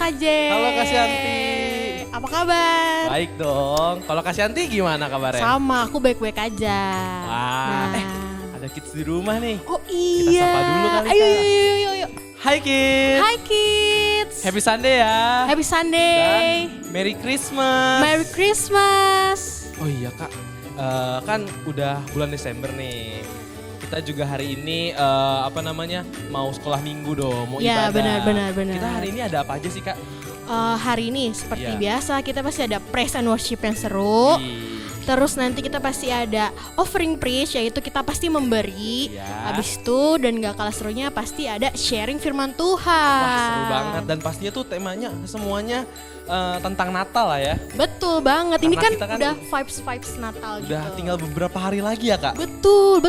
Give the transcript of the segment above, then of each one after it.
Kak J. Halo Kak Syanti. Apa kabar? Baik dong. Kalau Kak Syanti gimana kabarnya? Sama, aku baik-baik aja. Wah, ada kids di rumah nih. Oh iya. Kita sapa dulu kali, Ayo, Kak. yuk. Hai kids. Hai kids. Happy Sunday ya. Happy Sunday. Dan Merry Christmas. Merry Christmas. Oh iya Kak, kan udah bulan Desember nih. Kita juga hari ini mau sekolah minggu dong, mau Ya, ibadah. benar. Kita hari ini ada apa aja sih Kak? Hari ini seperti Iya. biasa kita pasti ada praise and worship yang seru. Ih, Terus nanti kita pasti ada offering preach, yaitu kita pasti memberi. Iya. Habis itu dan gak kalah serunya pasti ada sharing firman Tuhan. Wah seru banget dan pastinya tuh temanya semuanya tentang Natal lah ya. Betul banget. Ini Karena kan kita kan udah vibes Natal gitu. Udah tinggal beberapa hari lagi ya Kak. Betul.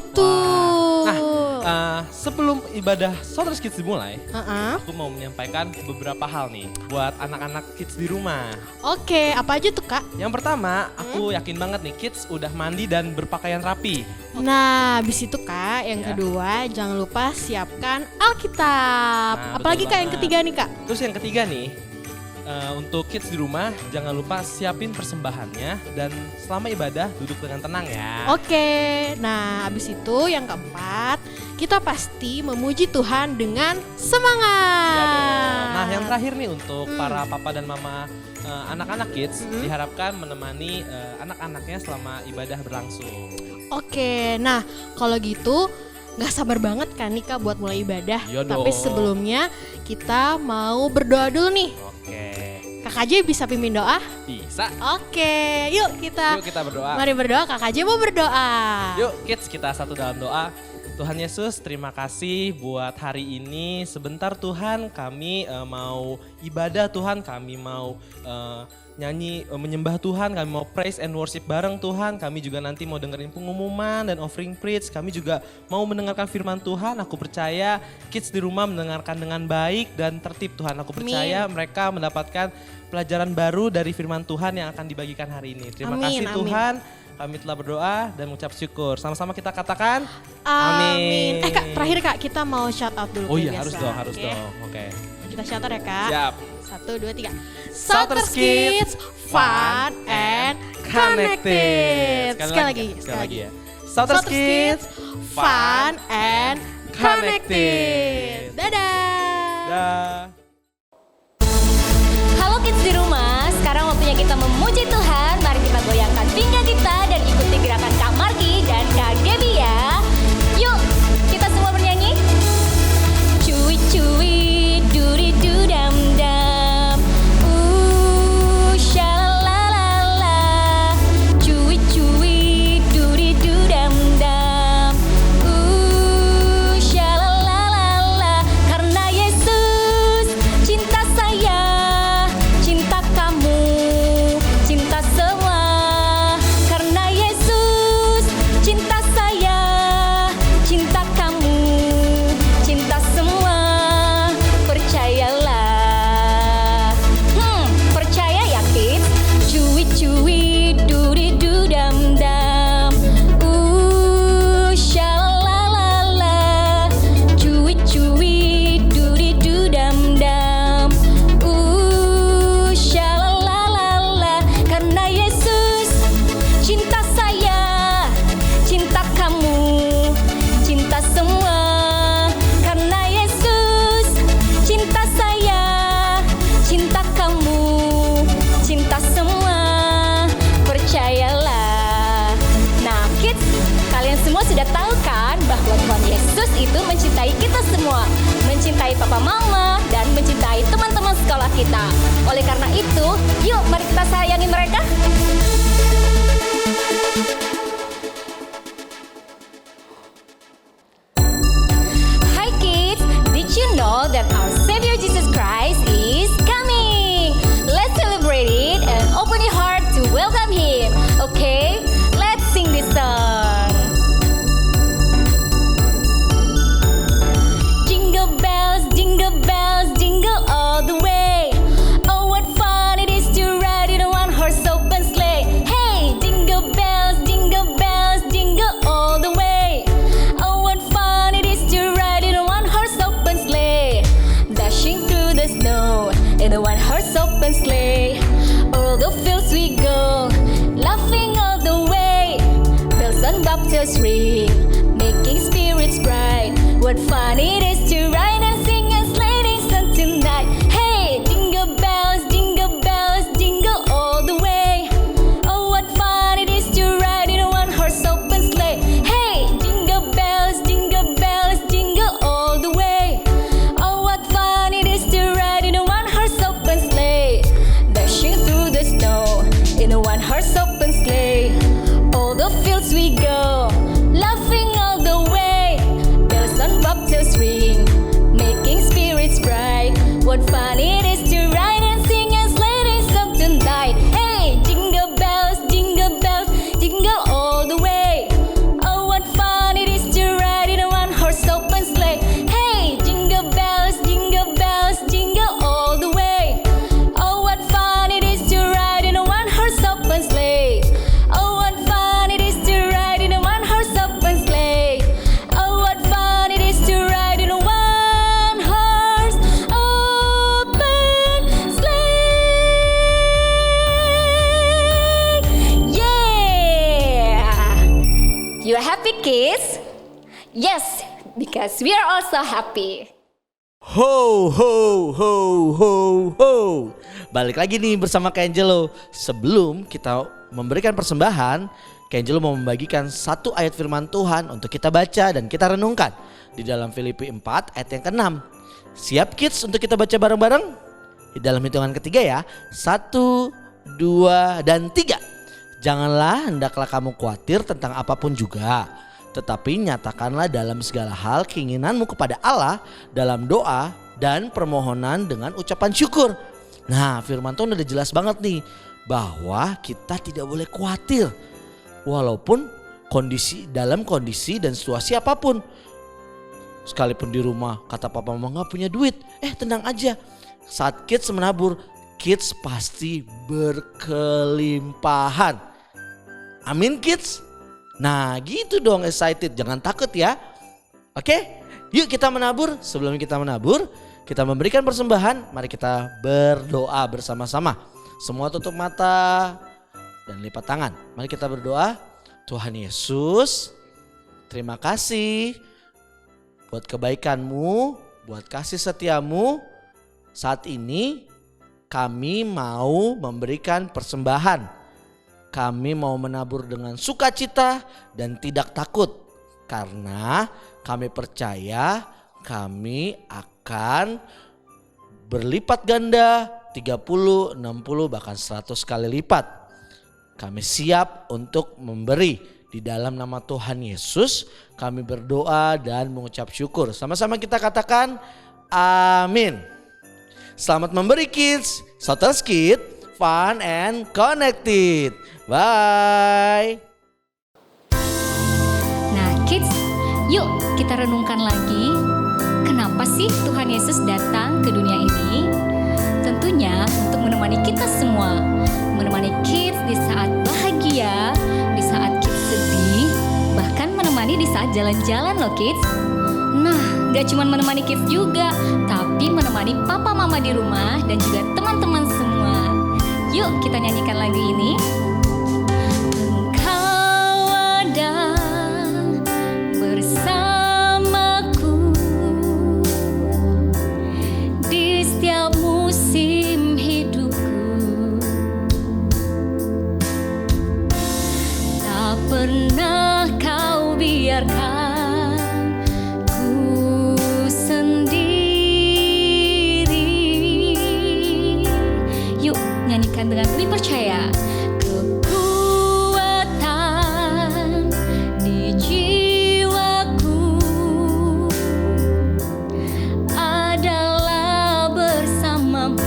Nah, sebelum ibadah Saudara Kids dimulai, Uh-uh. aku mau menyampaikan beberapa hal nih buat anak-anak kids di rumah. Oke, apa aja tuh Kak? Yang pertama, aku yakin banget nih kids udah mandi dan berpakaian rapi. Nah, habis itu Kak, yang Ya. kedua jangan lupa siapkan Alkitab. Nah, Apalagi betul Kak yang banget. ketiga nih Kak? Terus yang ketiga nih, untuk kids di rumah jangan lupa siapin persembahannya dan selama ibadah duduk dengan tenang ya. Oke, nah habis itu yang keempat, kita pasti memuji Tuhan dengan semangat. Iya dong. Nah yang terakhir nih untuk para papa dan mama anak-anak kids diharapkan menemani anak-anaknya selama ibadah berlangsung. Oke, nah kalau gitu nggak sabar banget kan nih Kak buat mulai ibadah. Iya Tapi dong. sebelumnya kita mau berdoa dulu nih. Oke, Kak J bisa pimpin doa? bisa. Oke, yuk kita. Yuk kita berdoa. Mari berdoa, Kak J mau berdoa. Yuk kids kita satu dalam doa. Tuhan Yesus terima kasih buat hari ini. Sebentar Tuhan kami mau ibadah Tuhan. Kami mau nyanyi menyembah Tuhan. Kami mau praise and worship bareng Tuhan. Kami juga nanti mau dengerin pengumuman dan offering preach. Kami juga mau mendengarkan firman Tuhan. Aku percaya kids di rumah mendengarkan dengan baik dan tertib Tuhan. Aku percaya mereka mendapatkan pelajaran baru dari firman Tuhan yang akan dibagikan hari ini. Terima Amin, kasih amin. Tuhan. Kami telah berdoa dan mengucap syukur. Sama-sama kita katakan Amin. Kak, terakhir Kak kita mau shout out dulu. Oh kayak iya harus biasa. dong, harus Oke. dong. Oke. Kita shout out ya Kak. Siap. 1, 2, 3. Salters Kids, fun and connected. Sekali lagi. ya. Salters Kids, fun and connected. Dadah. Dah. Halo kids di rumah, sekarang waktunya kita memuji Tuhan. Mari kita goyangkan pinggang kita dan ikuti gerakan Kak Margi dan Kak Debbie ya. Yuk, kita semua bernyanyi. Cuy cuy, duri du dam dam. Shalalala. Cuy cuy, duri du dam dam. Shalalala. Karena Yesus cinta saya, cinta kamu, cinta semua. Karena Yesus cinta saya, cinta kamu, cinta semua. Percayalah. Percaya ya kids. Cuy cuy, duri du dam dam. Shalalala. Cuy cuy, duri du dam dam. Shalalala. Karena Yesus cinta saya, cinta kamu, cinta semua. Karena Yesus cinta saya, cinta kamu, cinta semua. Percayalah. Nah kids, kalian semua sudah tahu kan bahwa Tuhan Yesus itu mencintai kita semua, mencintai papa mama dan mencintai teman-teman sekolah kita. Oleh karena itu, yuk mari kita sayangi mereka. Hi kids, did you know that our Savior Jesus Christ is coming? Let's celebrate it and open your heart to welcome Him. Okay, let's sing this song. Jingle bells, jingle all the way. Oh, what fun it is to ride in a one-horse open bells ring, making spirits bright. What fun it is to ride and sing a sleighing song tonight. Hey, jingle bells, jingle all the way. Oh, what fun it is to ride in a one-horse open sleigh. Hey, jingle bells, jingle all the way. Oh, what fun it is to ride in a one-horse open sleigh. Dashing through the snow in a one-horse open sleigh. All the fields we go, laughing all the way. Bells on bobtails ring, making spirits bright. What fun it is to ride and sing a sleighing song tonight. Hey, jingle bells, jingle all the way. Oh, what fun it is to ride in a one-horse open sleigh. Hey, jingle bells, jingle all the way. Oh, what fun it is to ride in a one-horse open sleigh. Oh, what fun it is to ride in a one-horse open sleigh. Oh, what fun it is to ride in a one-horse open sleigh. Yeah! You are happy, kids? Yes, because we are also happy. Ho ho ho ho ho. Balik lagi nih bersama Kak Angelo. Sebelum kita memberikan persembahan, Kak Angelo mau membagikan satu ayat firman Tuhan untuk kita baca dan kita renungkan di dalam Filipi 4 ayat yang ke-6. Siap kids untuk kita baca bareng-bareng? Di dalam hitungan ketiga ya. 1, 2, dan 3. Janganlah hendaklah kamu khawatir tentang apapun juga, tetapi nyatakanlah dalam segala hal keinginanmu kepada Allah dalam doa dan permohonan dengan ucapan syukur. Nah, firman Tuhan udah jelas banget nih bahwa kita tidak boleh khawatir walaupun dalam kondisi dan situasi apapun. Sekalipun di rumah kata papa mama gak punya duit, tenang aja. Saat kids menabur, kids pasti berkelimpahan. Amin kids. Nah gitu dong, excited, jangan takut ya. Oke, yuk kita menabur. Sebelum kita menabur, kita memberikan persembahan. Mari kita berdoa bersama-sama. Semua tutup mata dan lipat tangan. Mari kita berdoa. Tuhan Yesus, terima kasih buat kebaikan-Mu, buat kasih setia-Mu. Saat ini kami mau memberikan persembahan. Kami mau menabur dengan sukacita dan tidak takut. Karena kami percaya kami akan berlipat ganda 30, 60 bahkan 100 kali lipat. Kami siap untuk memberi. Di dalam nama Tuhan Yesus kami berdoa dan mengucap syukur. Sama-sama kita katakan amin. Selamat memberi kids. Sotos Kids, fun and connected. Bye. Nah kids, yuk kita renungkan lagi. Kenapa sih Tuhan Yesus datang ke dunia ini? Tentunya untuk menemani kita semua. Menemani kids di saat bahagia, di saat kids sedih, bahkan menemani di saat jalan-jalan loh kids. Nah, gak cuma menemani kids juga, tapi menemani papa mama di rumah dan juga teman-teman semua. Yuk kita nyanyikan lagu ini. Engkau ada bersamaku di setiap musim hidupku. Tak pernah kau biarkan ku sendiri. Yuk nyanyikan dengan lebih percaya. Kekuatan di jiwaku adalah bersamamu.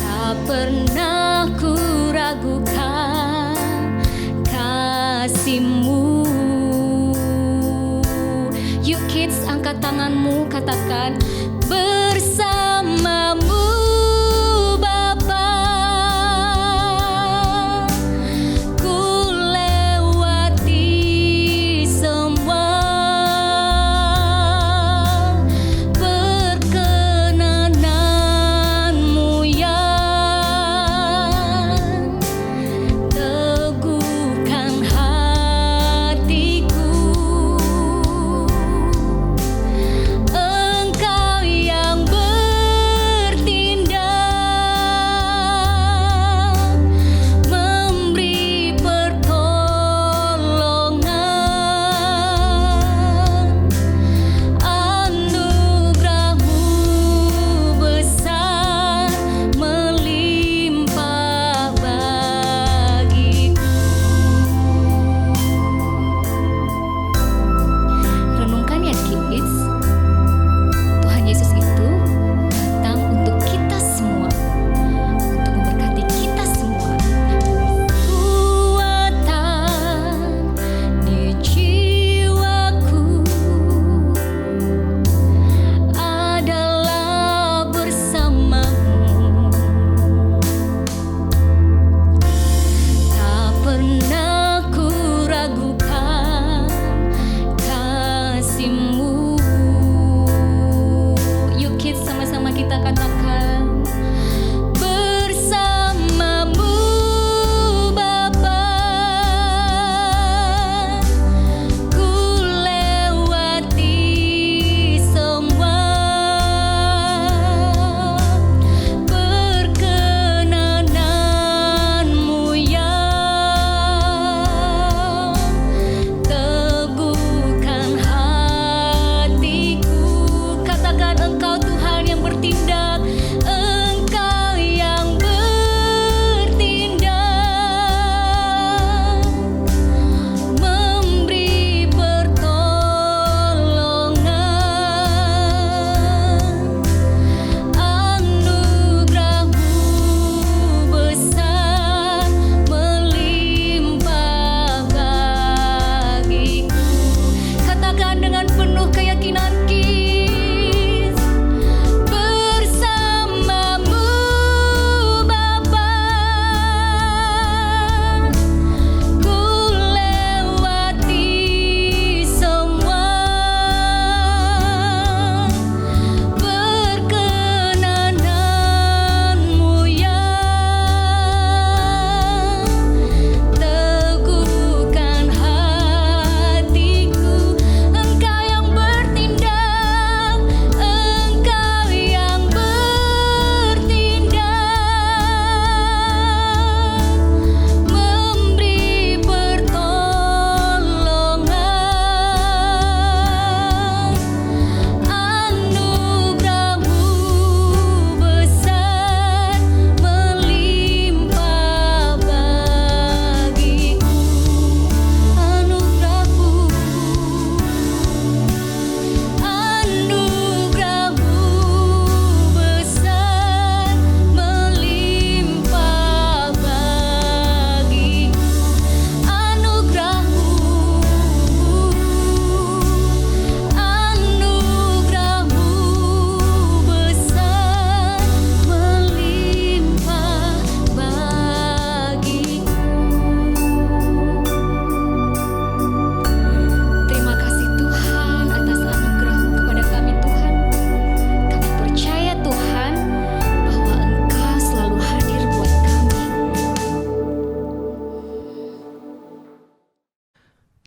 Tak pernah ku ragukan kasih-Mu. Yuk kids, angkat tanganmu, katakan bersamamu Bapa. Ku lewati semua perkenanan-Mu yang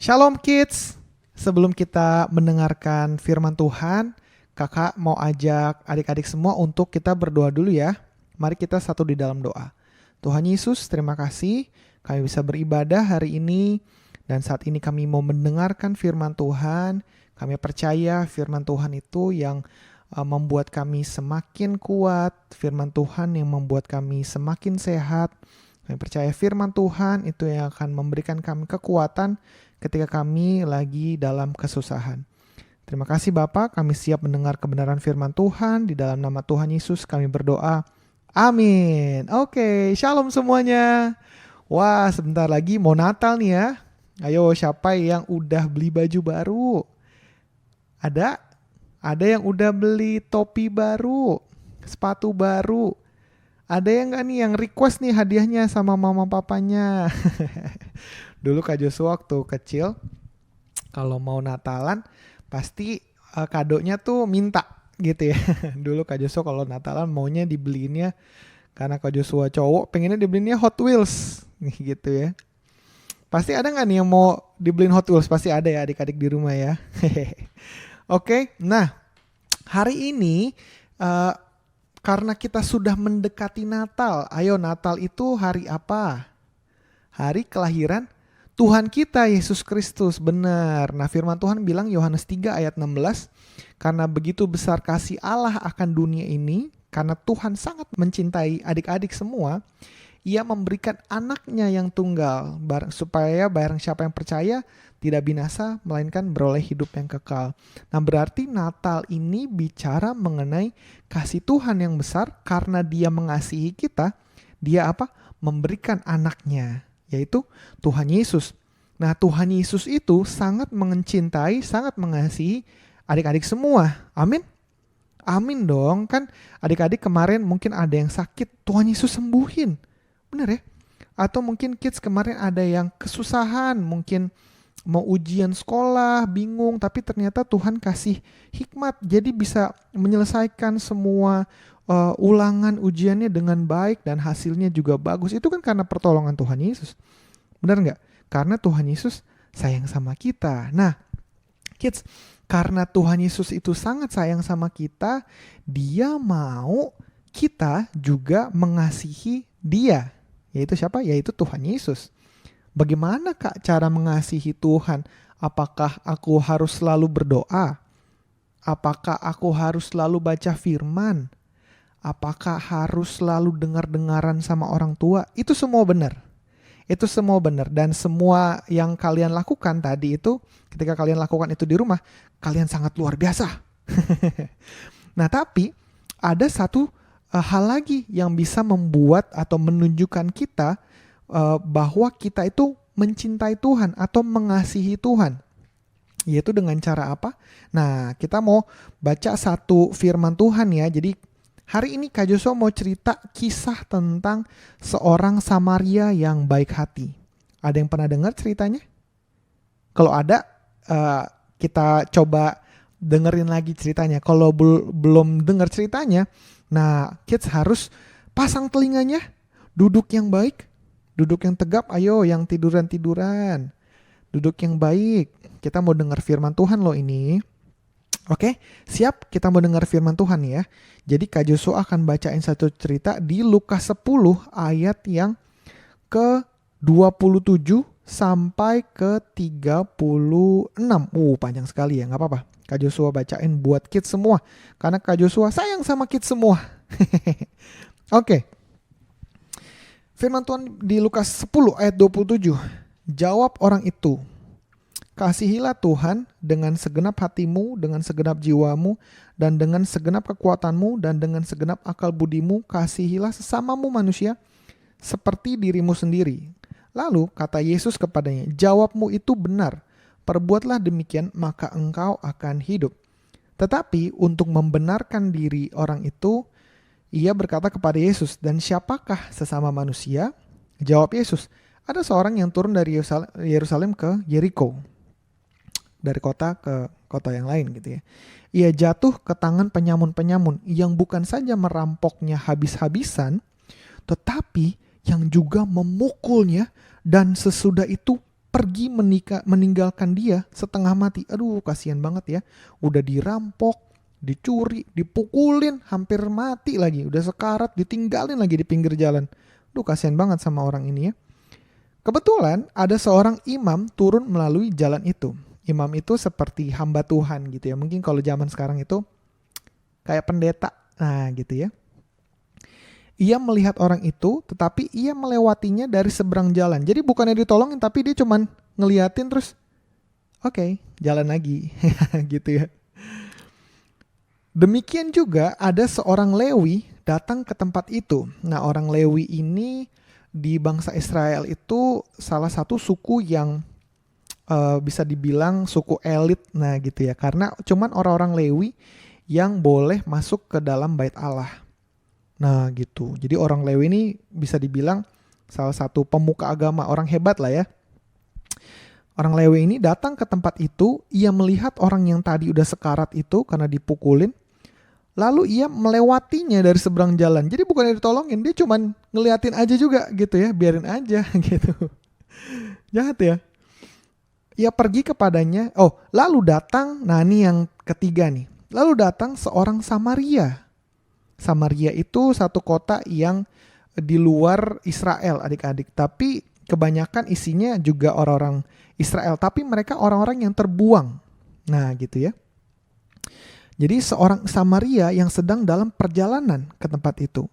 Shalom kids. Sebelum kita mendengarkan firman Tuhan, kakak mau ajak adik-adik semua untuk kita berdoa dulu ya. Mari kita satu di dalam doa. Tuhan Yesus, terima kasih kami bisa beribadah hari ini. Dan saat ini kami mau mendengarkan firman Tuhan. Kami percaya firman Tuhan itu yang membuat kami semakin kuat. Firman Tuhan yang membuat kami semakin sehat. Kami percaya firman Tuhan itu yang akan memberikan kami kekuatan ketika kami lagi dalam kesusahan. Terima kasih Bapa, kami siap mendengar kebenaran firman Tuhan. Di dalam nama Tuhan Yesus kami berdoa. Amin. Oke, shalom semuanya. Wah, sebentar lagi mau Natal nih ya. Ayo, siapa yang udah beli baju baru? Ada? Ada yang udah beli topi baru, sepatu baru. Ada yang gak nih yang request nih hadiahnya sama mama papanya? Dulu Kak Joshua waktu kecil, kalau mau Natalan pasti kadonya tuh minta gitu ya. Dulu Kak Joshua kalau Natalan maunya dibeliinnya, karena Kak Joshua cowok pengennya dibeliinnya Hot Wheels gitu ya. Pasti ada gak nih yang mau dibeliin Hot Wheels? Pasti ada ya adik-adik di rumah ya. Oke, nah hari ini karena kita sudah mendekati Natal. Ayo, Natal itu hari apa? Hari kelahiran Tuhan kita Yesus Kristus. Benar. Nah, firman Tuhan bilang Yohanes 3 ayat 16, karena begitu besar kasih Allah akan dunia ini, karena Tuhan sangat mencintai adik-adik semua, Ia memberikan anaknya yang tunggal, supaya barang siapa yang percaya tidak binasa, melainkan beroleh hidup yang kekal. Nah, berarti Natal ini bicara mengenai kasih Tuhan yang besar, karena Dia mengasihi kita. Dia apa? Memberikan anaknya, yaitu Tuhan Yesus. Nah, Tuhan Yesus itu sangat mencintai, sangat mengasihi adik-adik semua. Amin. Amin dong. Kan adik-adik kemarin mungkin ada yang sakit, Tuhan Yesus sembuhin. Benar ya? Atau mungkin kids kemarin ada yang kesusahan, mungkin mau ujian sekolah, bingung, tapi ternyata Tuhan kasih hikmat, jadi bisa menyelesaikan semua ulangan ujiannya dengan baik dan hasilnya juga bagus. Itu kan karena pertolongan Tuhan Yesus. Benar nggak? Karena Tuhan Yesus sayang sama kita. Nah, kids, karena Tuhan Yesus itu sangat sayang sama kita, Dia mau kita juga mengasihi Dia. Yaitu siapa? Yaitu Tuhan Yesus. Bagaimana Kak cara mengasihi Tuhan? Apakah aku harus selalu berdoa? Apakah aku harus selalu baca firman? Apakah harus selalu dengar-dengaran sama orang tua? Itu semua benar. Itu semua benar. Dan semua yang kalian lakukan tadi itu, ketika kalian lakukan itu di rumah, kalian sangat luar biasa. Nah, tapi ada satu hal lagi yang bisa membuat atau menunjukkan kita bahwa kita itu mencintai Tuhan atau mengasihi Tuhan. Yaitu dengan cara apa? Nah, kita mau baca satu firman Tuhan ya. Jadi hari ini Kak Joshua mau cerita kisah tentang seorang Samaria yang baik hati. Ada yang pernah dengar ceritanya? Kalau ada, kita coba dengerin lagi ceritanya. Kalau belum dengar ceritanya, nah kids harus pasang telinganya, duduk yang baik, duduk yang tegap, ayo yang tiduran-tiduran. Duduk yang baik. Kita mau dengar firman Tuhan loh ini. Oke, siap? Kita mau dengar firman Tuhan ya. Jadi Kak Joshua akan bacain satu cerita di Lukas 10 ayat yang ke-27 sampai ke-36. Panjang sekali ya, gak apa-apa. Kak Joshua bacain buat kids semua. Karena Kak Joshua sayang sama kids semua. Oke. Firman Tuhan di Lukas 10 ayat 27. Jawab orang itu, kasihilah Tuhan dengan segenap hatimu, dengan segenap jiwamu, dan dengan segenap kekuatanmu, dan dengan segenap akal budimu. Kasihilah sesamamu manusia seperti dirimu sendiri. Lalu kata Yesus kepadanya, jawabmu itu benar. Perbuatlah demikian, maka engkau akan hidup. Tetapi untuk membenarkan diri orang itu, ia berkata kepada Yesus, dan siapakah sesama manusia? Jawab Yesus, ada seorang yang turun dari Yerusalem ke Yeriko. Dari kota ke kota yang lain gitu ya. Ia jatuh ke tangan penyamun-penyamun yang bukan saja merampoknya habis-habisan, tetapi yang juga memukulnya dan sesudah itu pergi meninggalkan dia setengah mati. Aduh, kasihan banget ya. Udah dirampok, dicuri, dipukulin, hampir mati lagi. Udah sekarat, ditinggalin lagi di pinggir jalan. Aduh, kasihan banget sama orang ini ya. Kebetulan ada seorang imam turun melalui jalan itu. Imam itu seperti hamba Tuhan gitu ya. Mungkin kalau zaman sekarang itu kayak pendeta. Nah gitu ya. Ia melihat orang itu, tetapi ia melewatinya dari seberang jalan. Jadi bukannya ditolongin, tapi dia cuman ngeliatin terus, oke, jalan lagi. Gitu ya. Demikian juga ada seorang Lewi datang ke tempat itu. Nah, orang Lewi ini di bangsa Israel itu salah satu suku yang bisa dibilang suku elit. Nah gitu ya, karena cuman orang-orang Lewi yang boleh masuk ke dalam bait Allah. Nah gitu, jadi orang Lewi ini bisa dibilang salah satu pemuka agama, orang hebat lah ya. Orang Lewi ini datang ke tempat itu, ia melihat orang yang tadi udah sekarat itu karena dipukulin, lalu ia melewatinya dari seberang jalan. Jadi bukannya ditolongin, dia cuman ngeliatin aja juga gitu ya, biarin aja gitu. Jahat ya. Ia pergi kepadanya, lalu datang, nah ini yang ketiga nih. Lalu datang seorang Samaria. Samaria itu satu kota yang di luar Israel adik-adik. Tapi kebanyakan isinya juga orang-orang Israel. Tapi mereka orang-orang yang terbuang. Nah gitu ya. Jadi seorang Samaria yang sedang dalam perjalanan ke tempat itu.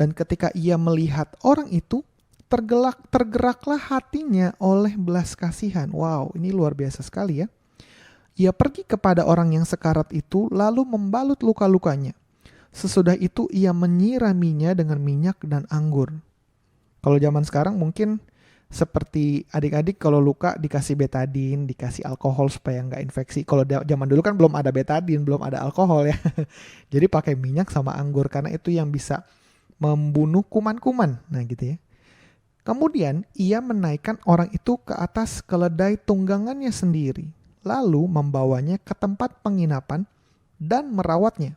Dan ketika ia melihat orang itu, tergeraklah hatinya oleh belas kasihan. Wow, ini luar biasa sekali ya. Ia pergi kepada orang yang sekarat itu, lalu membalut luka-lukanya. Sesudah itu ia menyiraminya dengan minyak dan anggur. Kalau zaman sekarang mungkin seperti adik-adik kalau luka dikasih betadine, dikasih alkohol supaya nggak infeksi. Kalau zaman dulu kan belum ada betadine, belum ada alkohol ya. Jadi pakai minyak sama anggur karena itu yang bisa membunuh kuman-kuman. Nah gitu ya. Kemudian ia menaikkan orang itu ke atas keledai tunggangannya sendiri, lalu membawanya ke tempat penginapan dan merawatnya.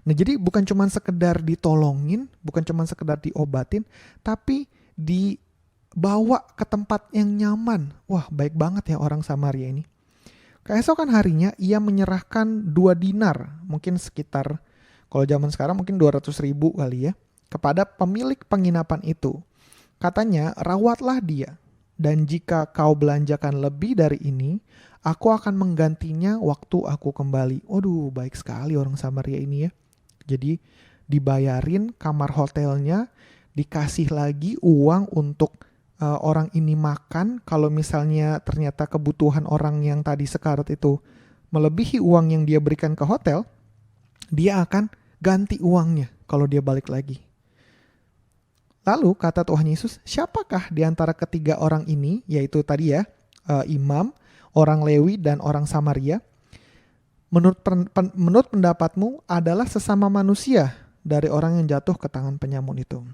Nah jadi bukan cuma sekedar ditolongin, bukan cuma sekedar diobatin, tapi dibawa ke tempat yang nyaman. Wah baik banget ya orang Samaria ini. Keesokan harinya ia menyerahkan 2 dinar, mungkin sekitar, kalau zaman sekarang mungkin 200.000 kali ya, kepada pemilik penginapan itu. Katanya, rawatlah dia, dan jika kau belanjakan lebih dari ini, aku akan menggantinya waktu aku kembali. Waduh, baik sekali orang Samaria ini ya. Jadi dibayarin kamar hotelnya, dikasih lagi uang untuk orang ini makan. Kalau misalnya ternyata kebutuhan orang yang tadi sekarat itu melebihi uang yang dia berikan ke hotel, dia akan ganti uangnya kalau dia balik lagi. Lalu kata Tuhan Yesus, siapakah di antara ketiga orang ini, yaitu tadi ya, imam, orang Lewi, dan orang Samaria, menurut pendapatmu adalah sesama manusia dari orang yang jatuh ke tangan penyamun itu?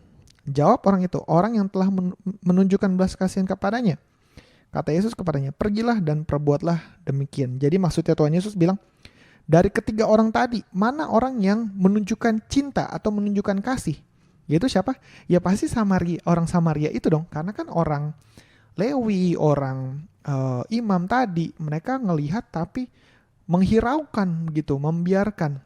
Jawab orang itu, orang yang telah menunjukkan belas kasihan kepadanya. Kata Yesus kepadanya, pergilah dan perbuatlah demikian. Jadi maksudnya Tuhan Yesus bilang, dari ketiga orang tadi, mana orang yang menunjukkan cinta atau menunjukkan kasih? Yaitu siapa? Ya pasti orang Samaria itu dong. Karena kan orang Lewi, orang imam tadi, mereka ngelihat tapi menghiraukan gitu, membiarkan.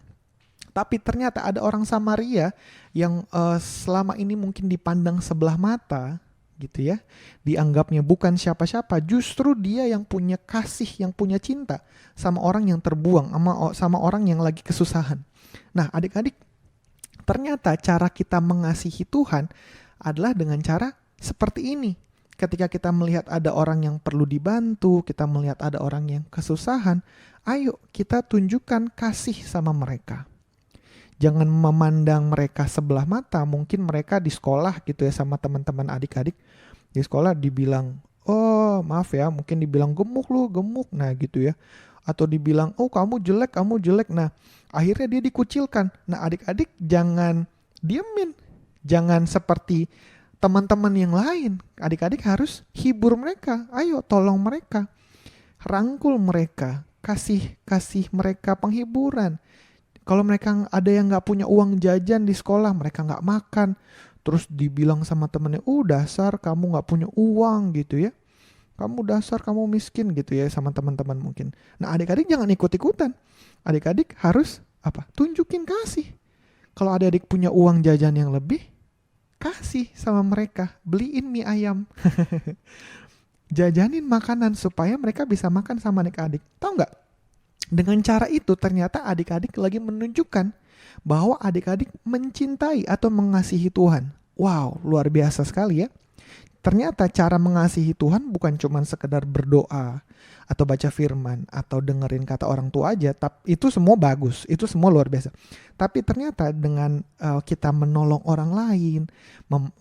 Tapi ternyata ada orang Samaria yang selama ini mungkin dipandang sebelah mata gitu ya. Dianggapnya bukan siapa-siapa, justru dia yang punya kasih, yang punya cinta sama orang yang terbuang, sama orang yang lagi kesusahan. Nah adik-adik, ternyata cara kita mengasihi Tuhan adalah dengan cara seperti ini. Ketika kita melihat ada orang yang perlu dibantu, kita melihat ada orang yang kesusahan, ayo kita tunjukkan kasih sama mereka. Jangan memandang mereka sebelah mata. Mungkin mereka di sekolah gitu ya sama teman-teman adik-adik. Di sekolah dibilang, oh maaf ya, mungkin dibilang gemuk lu, gemuk. Nah gitu ya. Atau dibilang, oh kamu jelek, kamu jelek. Nah akhirnya dia dikucilkan. Nah adik-adik jangan diemin. Jangan seperti teman-teman yang lain. Adik-adik harus hibur mereka. Ayo tolong mereka. Rangkul mereka. Kasih mereka penghiburan. Kalau mereka ada yang gak punya uang jajan di sekolah, mereka gak makan. Terus dibilang sama temennya, dasar kamu gak punya uang gitu ya. kamu dasar, kamu miskin gitu ya sama teman-teman mungkin. Nah adik-adik jangan ikut-ikutan. Adik-adik harus apa? Tunjukin kasih. Kalau adik-adik punya uang jajan yang lebih, kasih sama mereka. Beliin mie ayam. Jajanin makanan supaya mereka bisa makan sama adik-adik. Tahu nggak? Dengan cara itu ternyata adik-adik lagi menunjukkan bahwa adik-adik mencintai atau mengasihi Tuhan. Wow, luar biasa sekali ya. Ternyata cara mengasihi Tuhan bukan cuma sekedar berdoa atau baca firman atau dengerin kata orang tua aja. Tapi itu semua bagus, itu semua luar biasa. Tapi ternyata dengan kita menolong orang lain,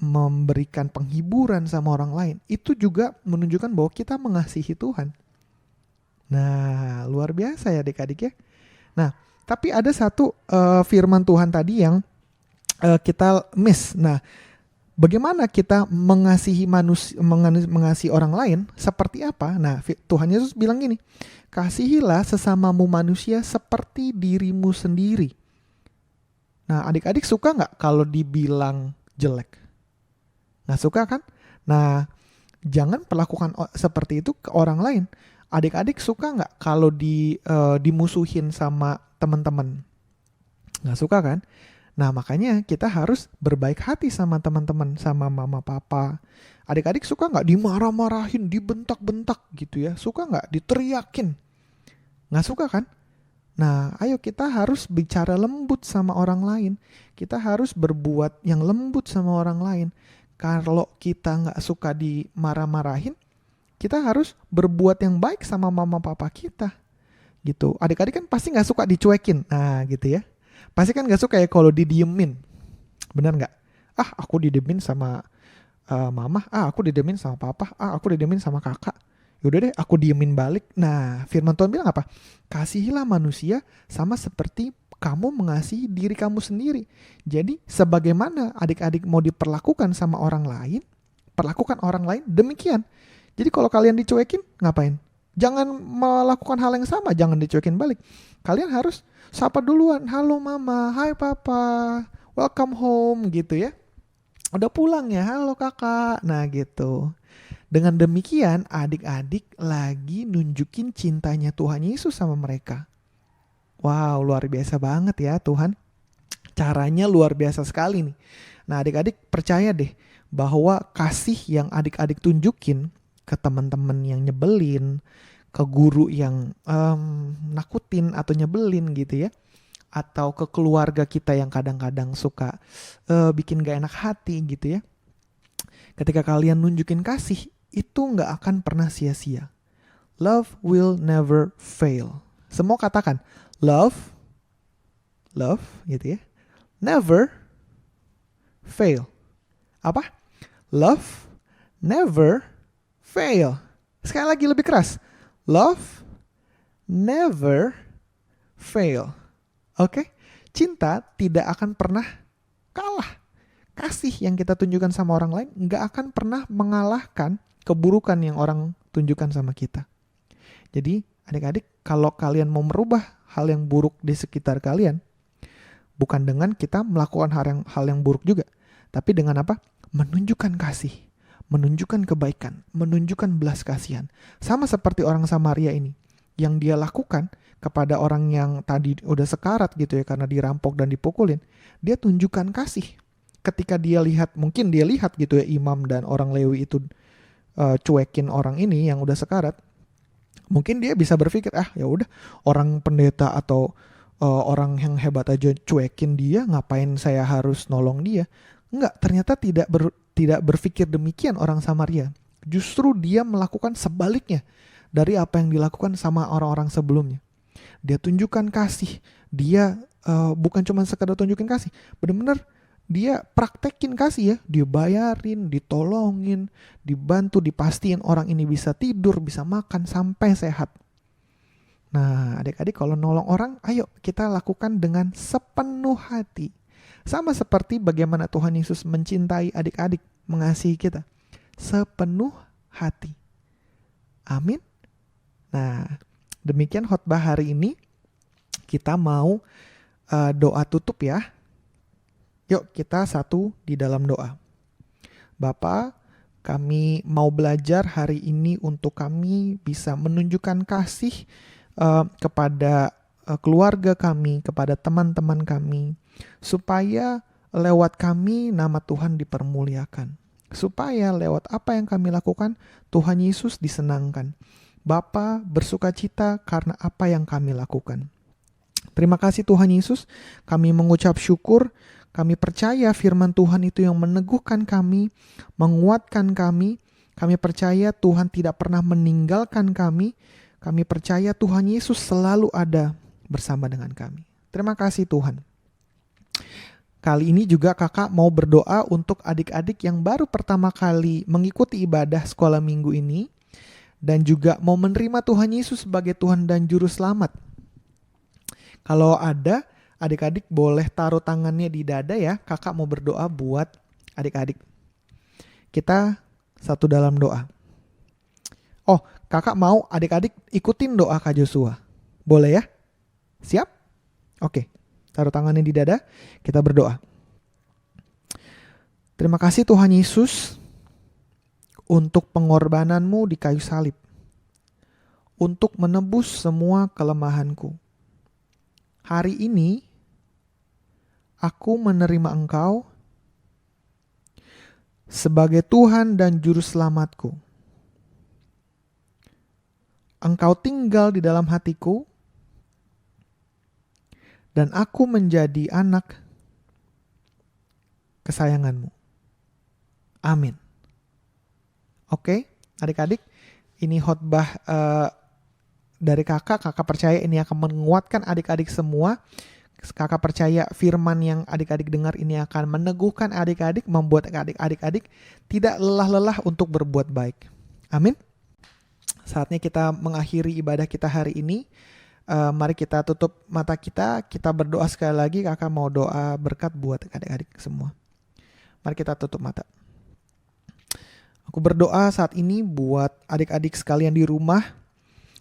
memberikan penghiburan sama orang lain, itu juga menunjukkan bahwa kita mengasihi Tuhan. Nah, luar biasa ya adik-adik ya. Nah, tapi ada satu firman Tuhan tadi yang kita miss. Nah, bagaimana kita mengasihi manusia, mengasihi orang lain seperti apa? Nah, Tuhan Yesus bilang gini, kasihilah sesamamu manusia seperti dirimu sendiri. Nah, adik-adik suka nggak kalau dibilang jelek? Nggak suka kan? Nah, jangan perlakukan seperti itu ke orang lain. Adik-adik suka nggak kalau dimusuhin sama teman-teman? Nggak suka kan? Nah makanya kita harus berbaik hati sama teman-teman, sama mama papa. Adik-adik suka nggak dimarah-marahin, dibentak-bentak gitu ya? Suka nggak diteriakin? Nggak suka kan? Nah ayo kita harus bicara lembut sama orang lain. Kita harus berbuat yang lembut sama orang lain. Kalau kita nggak suka dimarah-marahin, kita harus berbuat yang baik sama mama papa kita. Gitu. Adik-adik kan pasti nggak suka dicuekin. Nah gitu ya. Pasti kan gak suka ya kalau didiemin. Benar gak? Aku didiemin sama mama. Aku didiemin sama papa. Aku didiemin sama kakak. Yaudah deh aku diemin balik. Nah firman Tuhan bilang apa? Kasihilah manusia sama seperti kamu mengasihi diri kamu sendiri. Jadi sebagaimana adik-adik mau diperlakukan sama orang lain, perlakukan orang lain demikian. Jadi kalau kalian dicuekin, ngapain? Jangan melakukan hal yang sama, jangan dicuekin balik. Kalian harus sapa duluan, halo mama, hai papa, welcome home gitu ya. Udah pulang ya, halo kakak. Nah gitu. Dengan demikian adik-adik lagi nunjukin cintanya Tuhan Yesus sama mereka. Wow, luar biasa banget ya Tuhan. Caranya luar biasa sekali nih. Nah adik-adik percaya deh bahwa kasih yang adik-adik tunjukin ke teman-teman yang nyebelin, ke guru yang nakutin atau nyebelin gitu ya, atau ke keluarga kita yang kadang-kadang suka bikin gak enak hati gitu ya. Ketika kalian nunjukin kasih, itu gak akan pernah sia-sia. Love will never fail. Semua katakan love gitu ya, never fail. Apa? Love never fail. Sekali lagi lebih keras. Love never fail. Oke? Cinta tidak akan pernah kalah. Kasih yang kita tunjukkan sama orang lain gak akan pernah mengalahkan keburukan yang orang tunjukkan sama kita. Jadi adik-adik, kalau kalian mau merubah hal yang buruk di sekitar kalian, bukan dengan kita melakukan hal yang buruk juga, tapi dengan apa? Menunjukkan kasih, menunjukkan kebaikan, menunjukkan belas kasihan. Sama seperti orang Samaria ini, yang dia lakukan kepada orang yang tadi udah sekarat gitu ya, karena dirampok dan dipukulin. Dia tunjukkan kasih. Ketika dia lihat, mungkin dia lihat gitu ya, imam dan orang Lewi itu cuekin orang ini yang udah sekarat. Mungkin dia bisa berpikir, ya udah, orang pendeta atau orang yang hebat aja cuekin dia, ngapain saya harus nolong dia? Enggak, ternyata tidak berpikir demikian orang Samaria. Justru dia melakukan sebaliknya dari apa yang dilakukan sama orang-orang sebelumnya. Dia tunjukkan kasih. Dia bukan cuma sekadar tunjukin kasih. Benar-benar dia praktekin kasih ya. Dia bayarin, ditolongin, dibantu, dipastiin orang ini bisa tidur, bisa makan sampai sehat. Nah adik-adik kalau nolong orang, ayo kita lakukan dengan sepenuh hati. Sama seperti bagaimana Tuhan Yesus mencintai adik-adik, mengasihi kita. Sepenuh hati. Amin. Nah demikian khotbah hari ini. Kita mau doa tutup ya. Yuk kita satu di dalam doa. Bapa, Kami mau belajar hari ini untuk kami bisa menunjukkan kasih kepada keluarga kami, kepada teman-teman kami, supaya lewat kami nama Tuhan dipermuliakan. Supaya lewat apa yang kami lakukan, Tuhan Yesus disenangkan. Bapa bersukacita karena apa yang kami lakukan. Terima kasih Tuhan Yesus, kami mengucap syukur, kami percaya firman Tuhan itu yang meneguhkan kami, menguatkan kami. Kami percaya Tuhan tidak pernah meninggalkan kami. Kami percaya Tuhan Yesus selalu ada bersama dengan kami. Terima kasih Tuhan. Kali ini juga kakak mau berdoa untuk adik-adik yang baru pertama kali mengikuti ibadah sekolah minggu ini dan juga mau menerima Tuhan Yesus sebagai Tuhan dan Juru Selamat. Kalau ada, adik-adik boleh taruh tangannya di dada ya. Kakak mau berdoa buat adik-adik. Kita satu dalam doa. Oh, kakak mau adik-adik ikutin doa Kak Joshua. Boleh ya? Siap? Oke. Taruh tangannya di dada, kita berdoa. Terima kasih Tuhan Yesus untuk pengorbananmu di kayu salib. Untuk menebus semua kelemahanku. Hari ini, aku menerima Engkau sebagai Tuhan dan Juru Selamatku. Engkau tinggal di dalam hatiku, dan aku menjadi anak kesayanganmu. Amin. Oke, adik-adik, ini khotbah dari kakak. Kakak percaya ini akan menguatkan adik-adik semua. Kakak percaya firman yang adik-adik dengar ini akan meneguhkan adik-adik, membuat adik-adik tidak lelah-lelah untuk berbuat baik. Amin. Saatnya kita mengakhiri ibadah kita hari ini. Mari kita tutup mata kita berdoa sekali lagi. Kakak mau doa berkat buat adik-adik semua. Mari kita tutup mata. Aku berdoa saat ini buat adik-adik sekalian di rumah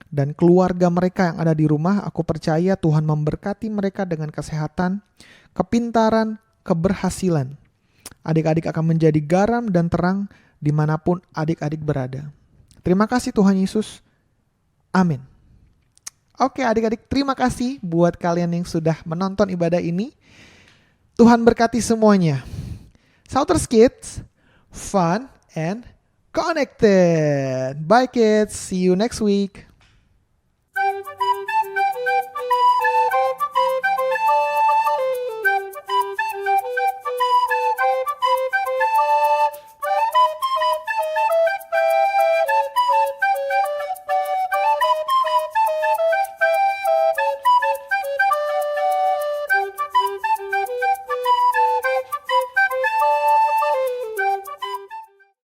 dan keluarga mereka yang ada di rumah. Aku percaya Tuhan memberkati mereka dengan kesehatan, kepintaran, keberhasilan. Adik-adik akan menjadi garam dan terang dimanapun adik-adik berada. Terima kasih Tuhan Yesus. Amin. Oke adik-adik, terima kasih buat kalian yang sudah menonton ibadah ini. Tuhan berkati semuanya. Shouters Kids, fun and connected. Bye kids, see you next week.